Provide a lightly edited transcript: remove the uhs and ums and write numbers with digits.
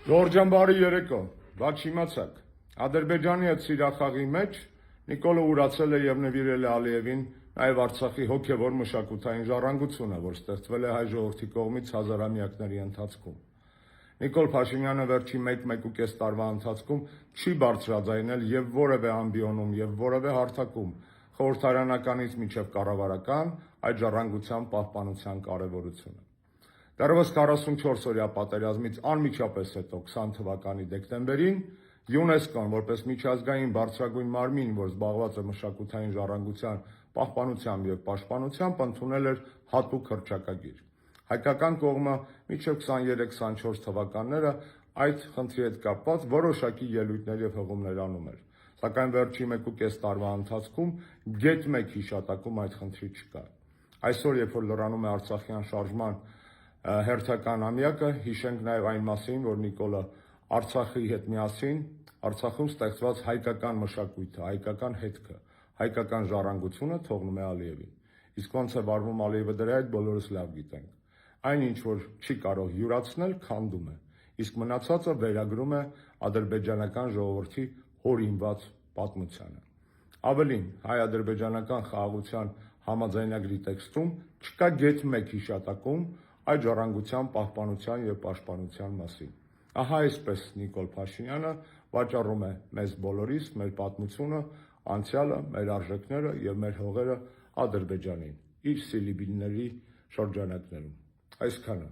Գորջամբարի երեկո, բաց իմացաք, Ադրբեջանի այդ սիրախաղի մեջ Նիկոլը ուրացել է և նվիրել է Ալիևին նաև Արցախի հոգևոր մշակութային ժառանգությունը, որ ստեղծվել է հայ ժողովրդի կողմից հազարամյակների ընթացքում։ Նիկոլ Փաշինյանը վերջի 1-1.5 տարվա ընթացքում չի բարձրաձայնել և որևէ ամբիոնում և որևէ հարթակում խորհրդարանականից մինչև կառավարական այդ ժառանգության պահպանության կարևորությունը։ Դեռևս 44-օրյա պատերազմից անմիջապես հետո 20 թվականի դեկտեմբերին ՅՈՒՆԵՍԿՕ-ն որպես միջազգային բարձրագույն մարմին, որ զբաղված է մշակութային ժառանգության պահպանությամբ և պաշտպանությամբ, ընդունել էր հատուկ հռչակագիր։ Հայկական կողմը մինչև 23-24 թվականները այդ խնդրի հետ կապված որոշակի ելույթներ և հղումներ անում էր, սակայն վերջի 1.5 տարվա ընթացքում գեթ մեկ հիշատակում այդ խնդրի չկա։ Այսօր, երբ որ լրանում է Արցախյան շարժման հերթական ամյակը, հիշենք նաև այն մասին, որ Նիկոլը Արցախի հետ միասին Արցախում ստեղծված հայկական մշակույթը, հայկական հետքը, հայկական ժառանգությունը թողնում է Ալիևին։ Իսկ ոնց է վարվում Ալիևը դրա հետ, բոլորս լավ գիտենք։ Այն, ինչ որ չի կարող յուրացնել, քանդում է, իսկ մնացածը վերագրում է ադրբեջանական ժողովրդի հորինված պատմությանը։ Ավելին, հայ-ադրբեջանական խաղաղության համաձայնագրի տեքստում չկա գեթ մեկ հիշատակում այդ ժառանգության պահպանության և պաշտպանության մասին։ Ահա այսպես Նիկոլ Փաշինյանը վաճառում է մեզ բոլորիս մեր պատմությունը, անցյալը, մեր արժեքները և մեր հողերը Ադրբեջանին իր սիլիբիների շրջանակներում։ Այսքանը։